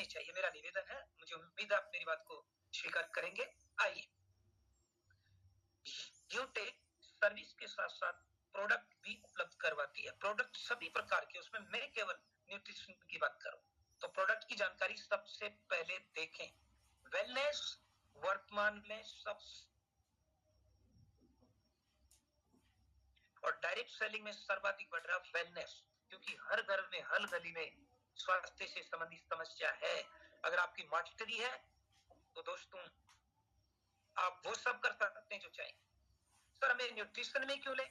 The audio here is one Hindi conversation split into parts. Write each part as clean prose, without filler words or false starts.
होनी चाहिए, मेरा निवेदन है। मुझे उम्मीद है आप मेरी बात को स्वीकार करेंगे। आइए, यूटेक सर्विस के साथ साथ प्रोडक्ट भी उपलब्ध करवाती है। प्रोडक्ट सभी प्रकार के, उसमें मैं केवल न्यूट्रिशन की बात करूं तो प्रोडक्ट की जानकारी सबसे पहले देखें। वेलनेस वर्तमान में सब और डायरेक्ट सेलिंग में सर्वाधिक बढ़ रहा वेलनेस, क्योंकि हर घर में हर गली में स्वास्थ्य से संबंधित समस्या है। अगर आपकी मास्टरी है तो दोस्तों आप वो सब कर सकते हैं जो चाहें। सर हमें न्यूट्रिशन में क्यों ले,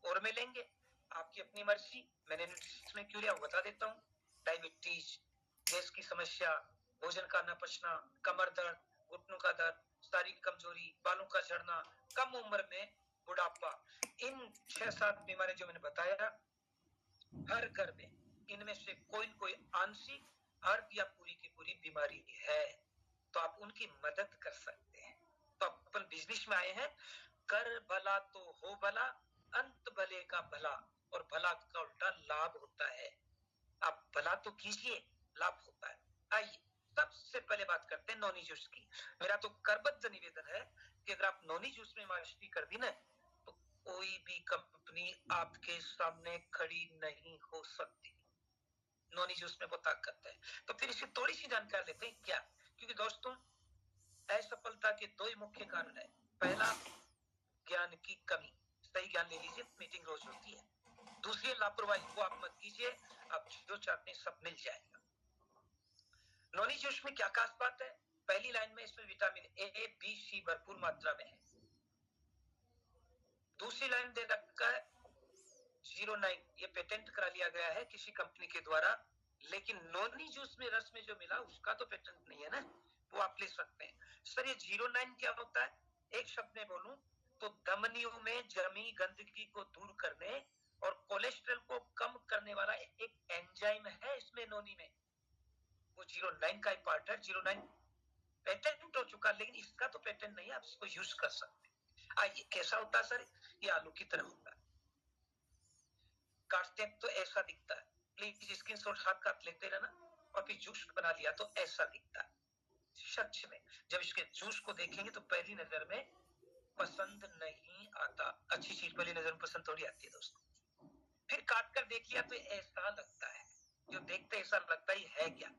और में लेंगे, आपकी अपनी मर्जी। मैंने न्यूट्रिशन में क्यों लिया वो बता देता हूँ। डायबिटीज, गैस की समस्या, भोजन का न पचना, कमर दर्द, घुटनों का दर्द, शारीरिक कमजोरी, बालों का झड़ना, कम उम्र में बुढ़ापा, इन 6-7 बीमारियां जो मैंने बताया, हर घर में इनमें से कोई न कोई आंशिक, अर्ध या पूरी की पूरी बीमारी है, तो आप उनकी मदद कर सकते हैं। तो अपन बिजनेस में आए हैं, कर भला तो हो भला, अंत भले का भला, और भला का उल्टा लाभ होता है। आप भला तो कीजिए, लाभ होता है। आइए सबसे पहले बात करते हैं नॉनी जूस की। मेरा तो करबद्ध निवेदन है कि अगर आप नॉनी जूस में मास्टरी कर दी ना, तो कोई भी कंपनी आपके सामने खड़ी नहीं हो सकती। नॉनी जूस में वो ताकत है। तो फिर इसकी थोड़ी सी जानकारी लेते हैं क्या, क्योंकि दोस्तों असफलता के दो ही मुख्य कारण है। पहला, ज्ञान की कमी। सही ज्ञान ले लीजिए, मीटिंग रोज होती है। दूसरी, लापरवाही, वो आप मत कीजिए, आप जो चाहते हैं सब मिल जाएगा। नॉनी जूस में क्या खास बात है? पहली लाइन में इसमें विटामिन ए, बी, सी भरपूर मात्रा में है। दूसरी लाइन दे रखा है 09, ये पेटेंट करा लिया गया है किसी कंपनी के द्वारा, लेकिन नॉनी जूस में रस में जो मिला उसका तो पेटेंट नहीं है ना, वो आप ले सकते हैं। सर ये 09 क्या होता है? एक शब्द में बोलूं तो धमनियों में जमी गंदगी को दूर करने और कोलेस्ट्रॉल को कम करने वाला एक एंजाइम है इसमें, नॉनी में। वो 09 का ही पार्ट है। 09 पेटेंट हो चुका, लेकिन इसका तो पेटेंट नहीं है, आप इसको यूज कर सकते हैं। आइए, कैसा होता है सर? ये आलू की तरह होता है, काटते हैं तो ऐसा दिखता है। प्लीज स्क्रीन शॉट हाथ काट लेते रहना, और फिर जूस बना लिया तो ऐसा दिखता है। सच में जब इसके जूस को देखेंगे तो पहली नजर में पसंद नहीं आता। अच्छी चीज पहली नजर में पसंद थोड़ी आती है दोस्तों। फिर काट कर देख लिया तो ऐसा लगता है, जो देखते ऐसा लगता ही है क्या।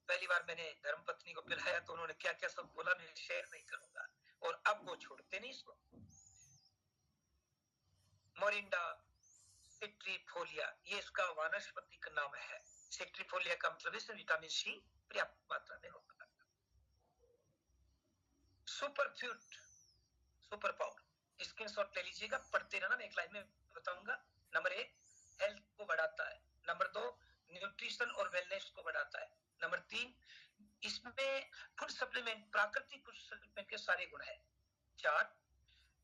पहली बार मैंने धर्मपत्नी को पिलाया तो उन्होंने क्या क्या सब बोला, मैं शेयर नहीं करूंगा, और अब वो छोड़ते नहीं इसको। मोरिंडा सिट्रीफोलिया, ये इसका वानस्पतिक नाम है। सिट्रीफोलिया का मतलब इसमें विटामिन सी पर्याप्त मात्रा में होता है। Super fruit, super power, screenshot ले लीजिएगा, पढ़ते रहना, मैं एक लाइन में बताऊंगा। नंबर 1, हेल्थ को बढ़ाता है। नंबर 2, न्यूट्रिशन और वेलनेस को बढ़ाता है। नंबर 3, इसमें फूड सप्लीमेंट, प्राकृतिक फूड सप्लीमेंट के सारे गुण है। 4,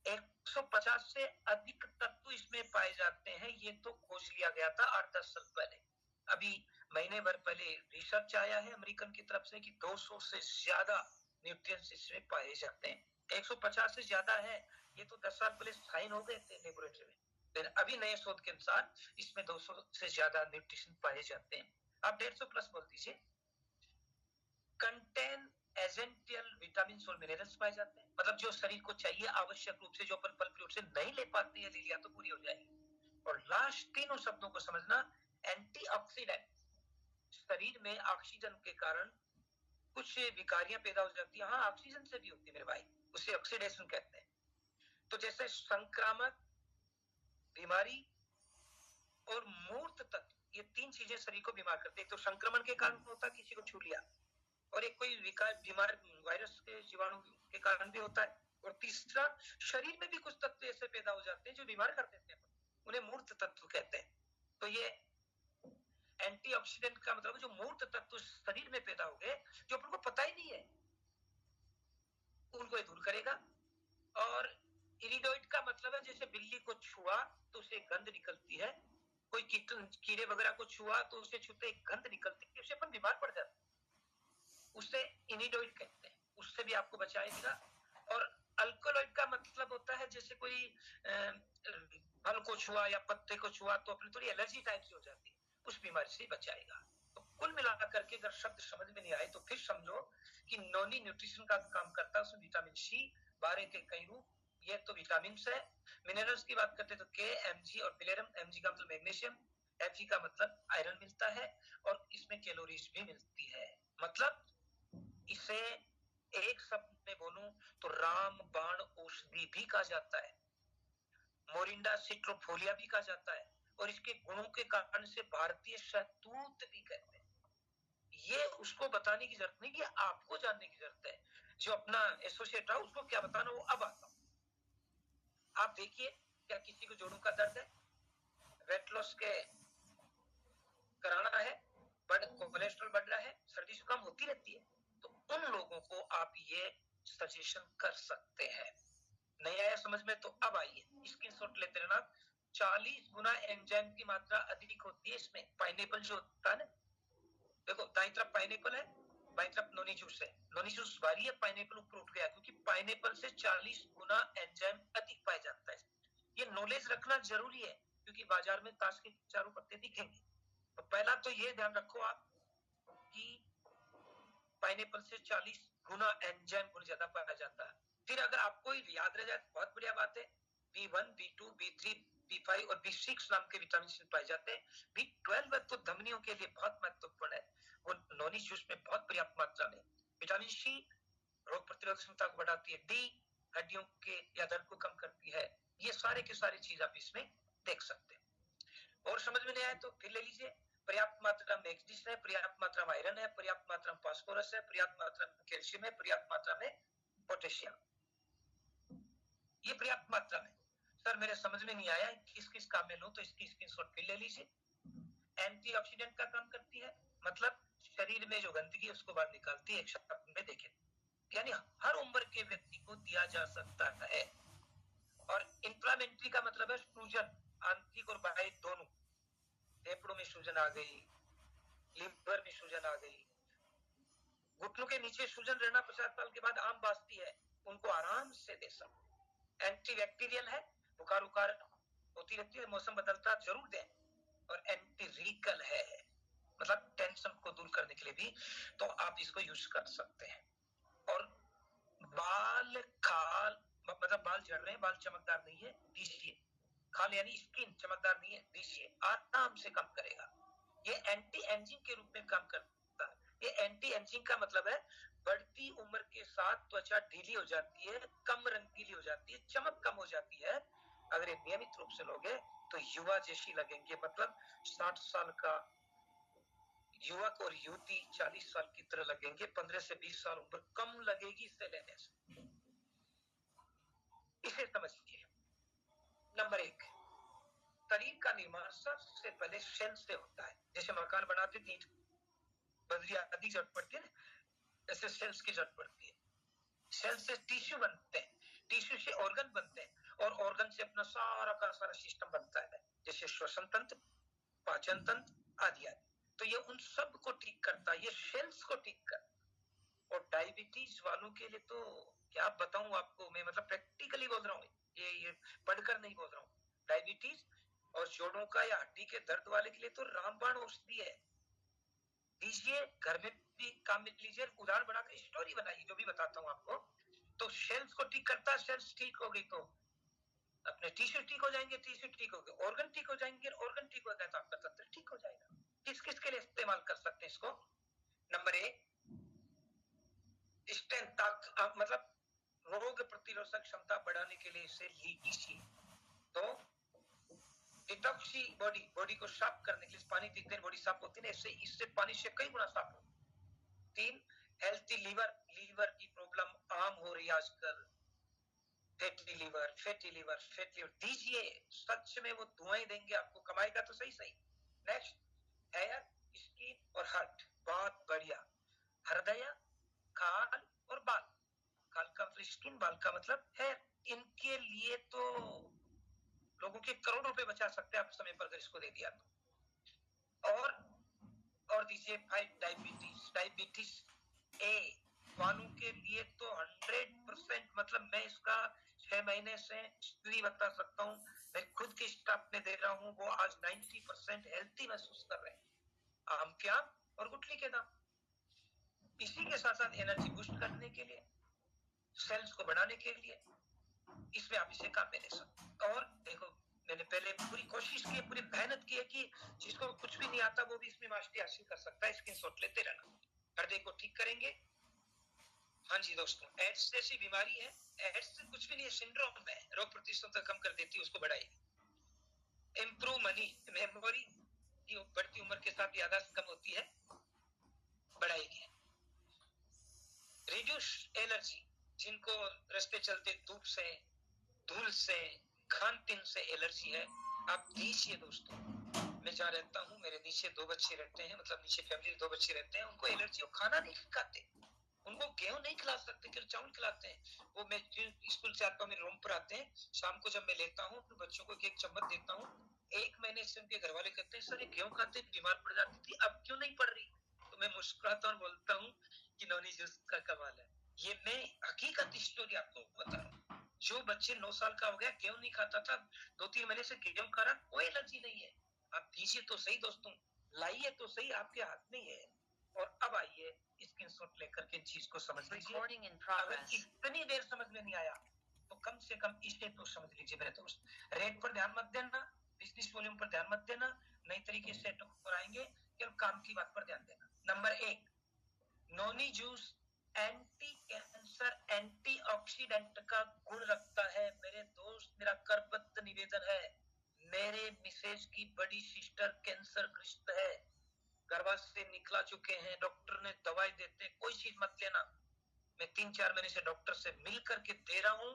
150 से अधिक तत्व इसमें पाए जाते हैं। ये तो खोज लिया गया था 8-10 साल पहले। अभी महीने भर पहले रिसर्च आया है अमेरिकन की तरफ से कि 200 से ज्यादा न्यूट्रिएंट्स इसमें पाए जाते हैं। 150 से ज्यादा है, ये तो 10 साल पहले साइन हो गए थे लेबोरेटरी में, लेकिन अभी नए शोध के अनुसार इसमें 200 से ज्यादा न्यूट्रिशन पाए जाते हैं। आप 150 प्लस बोल दीजिए। कंटेन एसेंशियल विटामिन और मिनरल्स पाए जाते हैं, मतलब जो शरीर को चाहिए आवश्यक रूप से, जो अपन फल फ्रूट से नहीं ले पाते हैं, ले लिया तो पूरी हो जाएगी। और लास्ट तीनों शब्दों को समझना, एंटीऑक्सीडेंट, शरीर में ऑक्सीजन के कारण कुछ विकारियां पैदा हो जाती है। हाँ, ऑक्सीजन से भी होती है मेरे भाई, उसे ऑक्सीडेशन कहते हैं। तो जैसे संक्रामक बीमारी और मूर्त तत्व, ये 3 चीजें शरीर को बीमार करती है। तो संक्रमण के कारण होता है, किसी को छू लिया, और एक कोई विकार बीमार वायरस के जीवाणु के कारण भी होता है, और तीसरा शरीर में भी कुछ तत्व ऐसे पैदा हो जाते हैं जो बीमार कर देते हैं, उन्हें मूर्त तत्व कहते हैं। तो ये एंटीऑक्सीडेंट का मतलब जो मूर्त तत्व शरीर में पैदा हो गए, जो अपन को पता ही नहीं है, उनको ये दूर करेगा। और इरिडोइड का मतलब है जैसे बिल्ली को छुआ तो उसे गंध निकलती है, कोई कीड़े वगैरह को छुआ तो उसे छूते एक गंध निकलती है, उससे अपन बीमार पड़ जाते हैं, उससे इनिडोइड कहते हैं, उससे भी आपको बचाएगा। और अल्कोलॉइड का मतलब होता है जैसे कोई फल को छुआ या पत्ते को छुआ तो अपनी थोड़ी एलर्जी टाइप से हो जाती है, उस बीमारी से बचाएगा। तो कुल मिलाकर के अगर शब्द समझ में नहीं आए तो फिर समझो कि नॉनी न्यूट्रिशन का काम करता है, उसमें विटामिन सी, 12 के कई रूप, ये तो विटामिन है। मिनरल्स की बात करते तो के, एमजी और पिलेरम, एमजी का मतलब मैग्नीशियम, एफई का मतलब आयरन मिलता है, और इसमें कैलोरीज भी मिलती है। मतलब इसे एक शब्द में बोलूं तो रामबाण औषधि भी कहा जाता है, मोरिंडा सिट्रोफोलिया भी कहा जाता है, और इसके गुणों के कारण से भारतीय शहतूत भी कहते हैं। ये उसको बताने की जरूरत नहीं, ये आपको जानने की जरूरत है। जो अपना एसोसिएट रहा उसको क्या बताना, वो अब आता हूं। आप देखिए, क्या किसी को जोड़ों का दर्द है, वेट लॉस के कराना है, कोलेस्ट्रॉल बढ़ रहा है, सर्दी जुकाम होती रहती है, तो उन लोगों को आप ये सजेशन कर सकते हैं। नहीं आया समझ में तो अब आइए, स्क्रीनशॉट लेते रहना। 40 गुना एंजाइम की मात्रा अधिक होती है इसमें। पाइनएप्पल जो होता है ना, देखो दाई तरफ पाइनएप्पल है, बाई तरफ नोनी जूस है, नोनी जूस भारी है, पाइनएप्पल ऊपर उठ गया, क्योंकि पाइनएप्पल से 40 गुना एंजाइम अधिक पाया जाता है। ये नॉलेज रखना जरूरी है, क्योंकि बाजार में ताश के चारों पत्ते दिखेंगे। तो पहला तो ये ध्यान रखो आप कि पाइनएप्पल से 40 गुना एंजाइम गुण ज्यादा पाया जाता है। फिर अगर आपको याद रह जाए, बहुत बढ़िया बात है, B1, B2, B3, B5 और B6 नाम के विटामिन पाए जाते हैं। B12 तो धमनियों के लिए बहुत महत्वपूर्ण है, वो नॉनी जूस में बहुत पर्याप्त मात्रा में। विटामिन सी रोग प्रतिरोधक क्षमता को बढ़ाती है, डी हड्डियों के या दर्द को कम करती है। ये सारे के सारे चीज आप इसमें देख सकते हैं। और समझ में नहीं आए तो फिर ले लीजिए, पर्याप्त मात्रा में मैग्नीशियम है, पर्याप्त मात्रा में आयरन है, पर्याप्त मात्रा में फास्फोरस है, पर्याप्त मात्रा में कैल्शियम है, पर्याप्त मात्रा में पोटेशियम, ये पर्याप्त मात्रा में। सर मेरे समझ में नहीं आया किस किस काम में लूं, तो इसकी स्क्रीनशॉट फिर ले लीजिए। एंटीऑक्सीडेंट का काम करती है, मतलब शरीर में जो गंदगी है उसको बाहर निकालती है, एक शब्द में देखें, यानी हर उम्र के व्यक्ति को दिया जा सकता है। और इंफ्लामेटरी का मतलब है सूजन, आंतरिक और बाह्य दोनों, फेफड़ों में सूजन आ गई, लिवर में सूजन आ गई, घुटनों के नीचे सूजन रहना 50 साल के बाद आम बात है, उनको आराम से दे सकते। एंटीबैक्टीरियल है, बुखार उखार होती रहती है, मौसम बदलता जरूर दें। और एंटी रीकल है, मतलब टेंशन को दूर करने के लिए भी, तो आप इसको यूज कर सकते हैं। और बाल खाल, मतलब बाल झड़ रहे हैं, बाल चमकदार नहीं है, दीजिए। खाल यानी स्किन चमकदार नहीं है, दीजिए, आराम से कम करेगा। ये एंटी एजिंग के रूप में काम करता है। ये एंटी एजिंग का मतलब है बढ़ती उम्र के साथ त्वचा ढीली हो जाती है, कम रंगीली हो जाती है, चमक कम हो जाती है। अगर ये नियमित रूप से लोगे तो युवा जैसी लगेंगे, मतलब 60 साल का युवक और युवती 40 साल की तरह लगेंगे, 15 से 20 साल उम्र कम लगेगी इससे लेने से। इसे समझिए। नंबर 1, शरीर का निर्माण सबसे पहले सेल से होता है। जैसे मकान बनाते ईंट बजरी आदि जरूरत पड़ती है, ऐसे सेल्स की जरूरत पड़ती है। सेल से टिश्यू बनते हैं, टिश्यू से ऑर्गन बनते हैं, और ऑर्गन से अपना सारा का सारा सिस्टम बनता है, जैसे श्वसन तंत्र, पाचन तंत्र आदि आदि। तो ये उन सब को ठीक करता है, ये सेल्स को ठीक करता। और डायबिटीज वालों के लिए तो क्या बताऊं आपको मैं, मतलब प्रैक्टिकली बोल रहा हूँ, ये पढ़कर नहीं बोल रहा हूँ। डायबिटीज और जोड़ों का या हड्डी के दर्द वाले के लिए तो रामबाण औषधि है, दीजिए, घर में भी काम में लीजिए। उदाहरण बनाकर स्टोरी बनाइए, जो भी बताता हूँ आपको। तो सेल्स को ठीक करता है, सेल्स ठीक हो गई तो अपने टिश्यू ठीक हो जाएंगे, टिश्यू ठीक हो गए, ऑर्गन ठीक हो जाएंगे, ऑर्गन ठीक हो गए तो आपका तंत्र ठीक हो जाएगा। किस किस के लिए इस्तेमाल कर सकते हैं इसको? नंबर 1, स्ट्रेंथ, मतलब रोग प्रतिरोधक क्षमता बढ़ाने के लिए इसे लीजिए। तो डिटॉक्सी बॉडी को साफ करने के लिए पानी पीते हैं, बॉडी साफ होती है, इससे पानी से कई गुना साफ होती है। 3, हेल्थी लीवर की प्रॉब्लम आम हो रही है आजकल, फैटी लीवर दीजिए, सच में वो दुआएं देंगे आपको, कमाएगा तो सही सही। नेक्स्ट, हेयर, स्किन और हार्ट, बहुत बढ़िया। हृदय, खाल और बाल, खाल का मतलब स्किन, बाल का मतलब हेयर, इनके लिए तो लोगों के करोड़ रुपए बचा सकते हैं आप समय पर अगर इसको दे दिया तो। और दीजिए 5, डायबिटीज ए वालों के लिए तो 100%, मतलब मैं इसका 6 महीने से स्टडी बता सकता हूँ, मैं खुद के स्टाफ में दे रहा हूँ, वो आज 90% हेल्थी महसूस कर रहे हैं। आम के आम, और गुठली के दाम। इसी के साथ साथ एनर्जी बूस्ट करने के लिए, सेल्स को बढ़ाने के लिए, इसमें आप इसे काम में ले सकते। और देखो, मैंने पहले पूरी कोशिश की, पूरी मेहनत की है कि जिसको कुछ भी नहीं आता वो भी इसमें मास्टरी हासिल कर सकता है। स्क्रीनशॉट लेते रहना। हृदय को ठीक करेंगे। हाँ जी दोस्तों, एड्स जैसी बीमारी है, एड्स कुछ भी नहीं है, सिंड्रोम है, रोग प्रतिशत कम कर देती है, उसको बढ़ाएगी। इम्प्रूव मनी मेमोरी, बढ़ती उम्र के साथ याददाश्त कम होती है, बढ़ाएगी। रिड्यूस एलर्जी, जिनको रास्ते चलते धूप से, धूल से, खान पीन से एलर्जी है, आप दीजिए दोस्तों। मैं जहाँ रहता हूँ, मेरे नीचे 2 बच्चे रहते हैं, मतलब नीचे फैमिली 2 बच्चे रहते हैं, उनको एलर्जी, वो खाना नहीं खाते, उनको गेहूं नहीं खिला सकते, केवल चावल खिलाते हैं। वो मैं स्कूल से आता हूँ, मेरे रूम पर आते हैं, शाम को जब मैं लेता हूँ अपने बच्चों को एक चम्मच देता हूँ, 1 महीने से उनके घर वाले कहते हैं सर ये गेहूं खाते बीमार पड़ जाती थी, अब क्यों नहीं पड़ रही? तो मैं मुस्कुराता हूँ, बोलता हूँ कि नौनी जूस का कमाल है। ये मैं हकीकत स्टोरी आपको बता रहा हूँ। जो बच्चे 9 साल का हो गया, गेहूं नहीं खाता था, 2-3 महीने से गेहूं खा रहा, कोई एलर्जी नहीं है। आप दीजिए तो सही दोस्तों, लाइए तो सही, आपके हाथ में है। और अब आइए स्क्रीनशॉट लेकर के चीज को समझ लीजिए। अगर इतनी देर समझ में नहीं आया तो कम से कम इसे तो समझ लीजिए मेरे दोस्त। रेट पर ध्यान मत देना, बिजनेस वॉल्यूम पर ध्यान मत देना, नई तरीके से कराएंगे, केवल काम की बात पर ध्यान देना। Number 1, noni juice anti cancer, antioxidant का गुण रखता है। मेरे दोस्त, मेरा करबद्ध निवेदन है, मेरे मिसेज की बड़ी सिस्टर कैंसर ग्रस्त है, गर्भाशय से निकला चुके हैं, डॉक्टर ने दवाई देते, कोई चीज मत लेना। मैं 3-4 महीने से डॉक्टर से मिल करके दे रहा हूँ,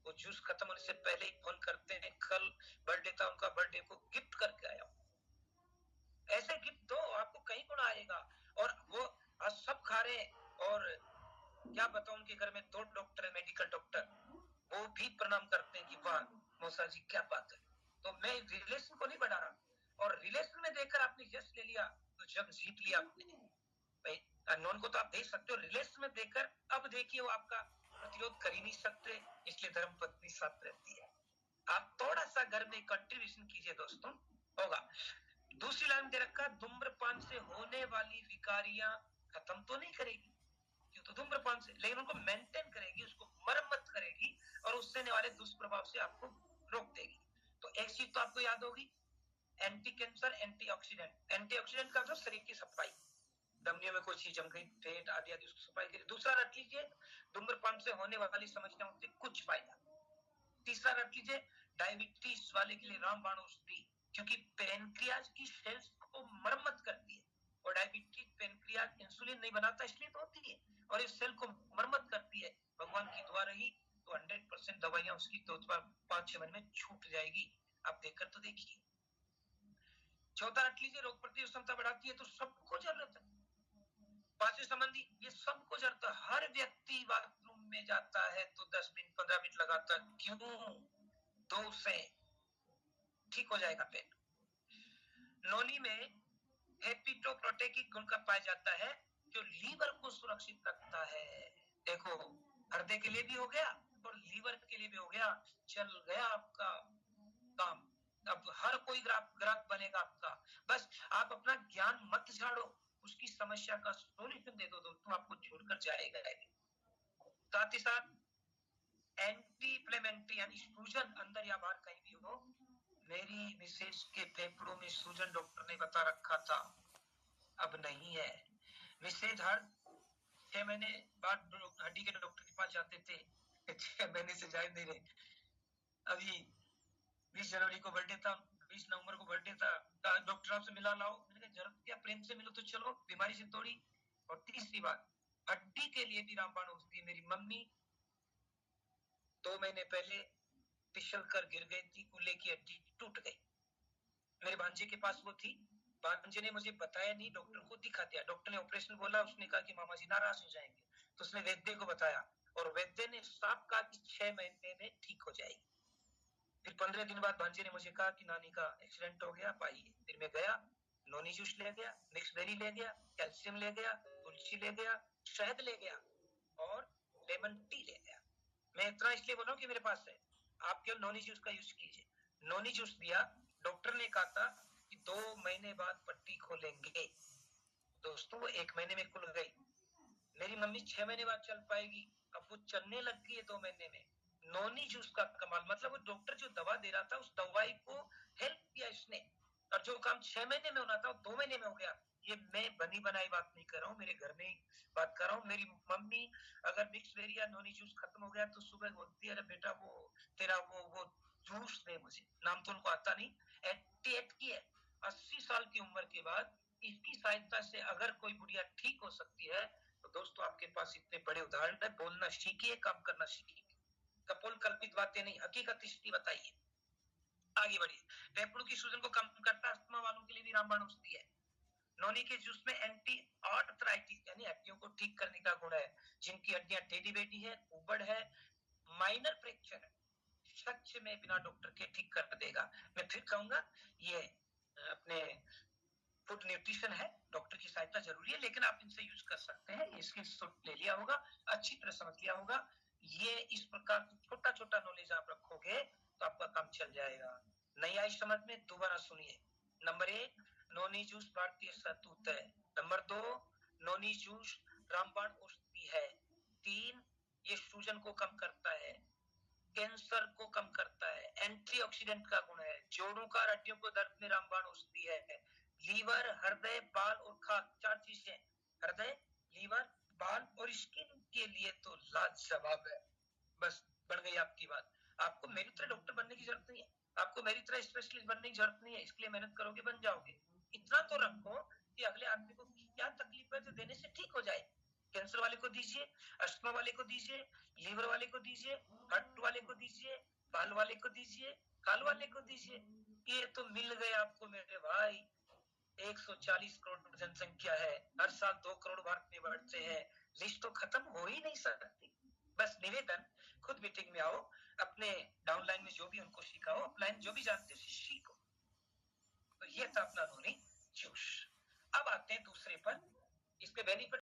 वो जूस खत्म होने से पहले ही फोन करते हैं, कल बर्थडे था उनका, बर्थडे को गिफ्ट करके आया हूँ। ऐसे गिफ्ट दो, आपको कहीं गुण आएगा। और वो आज सब खा रहे हैं, और क्या बताऊं, उनके घर में 2 डॉक्टर है, मेडिकल डॉक्टर, वो भी प्रणाम करते हैं कि वाह मौसा जी क्या बात है। तो मैं रिलेशन को नहीं बढ़ा रहा, और रिलेशन में देकर आपने यश ले लिया तो जब जीत लिया आपने। भाई अननोन को तो आप देख सकते हो, रिलेशन में देकर अब देखिए वो आपका प्रतिरोध कर ही नहीं सकते, इसलिए धर्म पत्नी साथ रहती है। आप थोड़ा सा घर में कंट्रीब्यूशन कीजिए दोस्तों, होगा। दूसरी लाइन दे रखा, धूम्रपान से होने वाली विकारियां खत्म तो नहीं करेगी, क्यों, तो धूम्रपान से, लेकिन उनको मेंटेन करेगी, उसको मरम्मत करेगी, और उससे आने वाले दुष्प्रभाव से आपको रोक देगी। तो एक चीज तो आपको याद होगी, एंटी कैंसर, एंटीऑक्सीडेंट। एंटीऑक्सीडेंट का मतलब शरीर की सफाई, धमनियों में कोई चीज जम गई, पेट आदि आदि, उसकी सफाई के लिए। दूसरा रख लीजिए, धूम्रपान से होने वाली समस्याओं से कुछ फायदा। तीसरा रख लीजिए, डायबिटीज वाले के लिए रामबाण औषधि, क्योंकि पेनक्रियाज की सेल्स को मरम्मत करती है, और डायबिटीज पेनक्रियाज इंसुलिन नहीं बनाता, इसलिए तो होती है, और इस सेल को मरम्मत करती है। भगवान की दुआ रही तो 100% दवाइयां उसकी तो 5-6 महीने में छूट जाएगी। आप देखकर तो देखिए। चौथा रख लीजिए, रोग प्रतिरोधक क्षमता बढ़ाती है, तो सबको जरूरत है। पांचवें संबंधी, ये सबको जरूरत है। हर व्यक्ति बाथरूम में जाता है तो 10 मिनट 15 मिनट लगाता है, क्यों, तो से ठीक हो जाएगा पेट। नोनी में हेपेटोप्रोटेटिक गुण का पाया जाता है, जो लीवर को सुरक्षित रखता है। देखो, हृदय के लिए भी हो गया और लीवर के लिए भी हो गया, चल गया आपका काम। अब हर कोई ग्राहक बनेगा आपका, बस आप अपना ज्ञान मत झाड़ो, उसकी समस्या का सोल्यूशन दे दो दोस्तों, आपको छोड़कर जाएगा। साथ ही साथ एंटी इंफ्लेमेटरी, यानी सूजन अंदर या बाहर कहीं भी हो, मेरी मिसेज के फेफड़ों में सूजन डॉक्टर ने बता रखा था, अब नहीं है। मिसेज हर 6 महीने बाद हड्डी के डॉक्टर के पास जाते थे, 6 महीने से जा नहीं रहे। अभी 20 जनवरी को बर्थडे था, 20 नवंबर को बर्थडे था, डॉक्टर साहब से मिला लाओ, मैंने कहा जरूरत क्या, प्रेम से मिलो तो चलो, बीमारी से थोड़ी। और तीसरी बात, हड्डी के लिए भी रामबाण औषधि। मेरी मम्मी 2 महीने पहले फिसल कर गिर गई थी, कूल्हे की हड्डी टूट गई, मेरे भांजे के पास वो थी, भांजे ने मुझे बताया नहीं, डॉक्टर को दिखा दिया, डॉक्टर ने ऑपरेशन बोला, उसने कहा कि मामा जी नाराज हो जाएंगे, तो उसने वैद्य को बताया, और वैद्य ने साफ कहा कि 6 महीने में ठीक हो जाएगी। फिर 15 दिन बाद भांजे ने मुझे कहा कि नानी का एक्सीडेंट हो गया, पाइए। फिर मैं गया, नोनी जूस ले गया, मिक्स बेरी ले गया, कैल्शियम ले गया, तुलसी ले गया, शहद ले गया, और लेमन टी ले गया। मैं इतना इसलिए बोल रहा हूँ कि मेरे पास है, आप केवल नोनी जूस का यूज कीजिए। नोनी जूस दिया, डॉक्टर ने कहा था कि 2 महीने बाद पट्टी खोलेंगे, दोस्तों वो 1 महीने में खुल गई। मेरी मम्मी 6 महीने बाद चल पाएगी, अब वो चलने लग गई है 2 महीने में। नोनी जूस का कमाल, मतलब वो डॉक्टर जो दवा दे रहा था उस दवाई को हेल्प किया इसने, और जो काम 6 महीने में होना था वो 2 महीने में हो गया। ये मैं बनी बनाई बात नहीं कर रहा हूँ, मेरे घर में ही बात कर रहा हूँ। मेरी मम्मी अगर मिक्स वेरी या नोनी जूस खत्म हो गया तो सुबह बोलती है, अरे बेटा वो तेरा वो जूस दे मुझे, नाम तो उनको आता नहीं। 88 की है, 80 साल की उम्र के बाद इसकी सहायता से अगर कोई बुढ़िया ठीक हो सकती है, तो दोस्तों आपके पास इतने बड़े उदाहरण है। बोलना सीखिए, काम करना सीखिए। कपोल कल्पित बातें नहीं, हकीकत स्थिति बताइए। आगे बढ़िए। फेफड़ों की सूजन को कम करता, अस्थमा वालों के लिए भी रामबाण औषधि है। नोनी के जूस में एंटी आर्थराइटिस यानी हड्डियों को ठीक करने का गुण है। जिनकी हड्डियां टेढ़ी बेटी है, उबड़ है, माइनर फ्रैक्चर है, सच में बिना डॉक्टर के ठीक कर देगा। मैं फिर कहूंगा, ये अपने फूड न्यूट्रिशन है, डॉक्टर की सहायता जरूरी है, लेकिन आप इनसे यूज कर सकते हैं। इसकी ले लिया होगा, अच्छी तरह समझ लिया होगा। ये इस प्रकार छोटा छोटा नॉलेज आप रखोगे तो आपका काम चल जाएगा। नहीं आई समझ में, दोबारा सुनिए। नंबर 1, नोनी जूस भारतीय शहतूत है। नंबर 2, नोनी जूस रामबाण औषधि है। 3, ये सूजन को कम करता है, कैंसर को कम करता है, एंटीऑक्सीडेंट का गुण है, जोड़ों का हड्डियों को दर्द में रामबाण औषधि है। लीवर, हृदय, बाल और खाल, 4 चीजें, हृदय, लीवर, बाल और स्किन के लिए तो लाजवाब है। बस बढ़ गई आपकी बात। आपको मेरी तरह डॉक्टर बनने की जरूरत नहीं है, आपको मेरी तरह स्पेशलिस्ट बनने की जरूरत नहीं है, इसके लिए मेहनत करोगे बन जाओगे। इतना तो रखो कि अगले आदमी को क्या तकलीफ है तो देने से ठीक हो जाए। कैंसर वाले को दीजिए, अस्थमा वाले को दीजिए, लीवर वाले को दीजिए, हार्ट वाले को दीजिए, बाल वाले को दीजिए, खाल वाले को दीजिए। ये तो मिल गए आपको मेरे भाई। 140 करोड़ जनसंख्या है, हर साल 2 करोड़ भारतीय बढ़ते हैं, लिस्ट तो खत्म हो ही नहीं सकती। बस निवेदन, खुद मीटिंग में आओ, अपने डाउनलाइन में जो भी उनको सिखाओ, अपलाइन जो भी जानते हो सीखो। तो ये था अपना नोनी जूस। अब आते हैं दूसरे पर, इसके बेनिफिट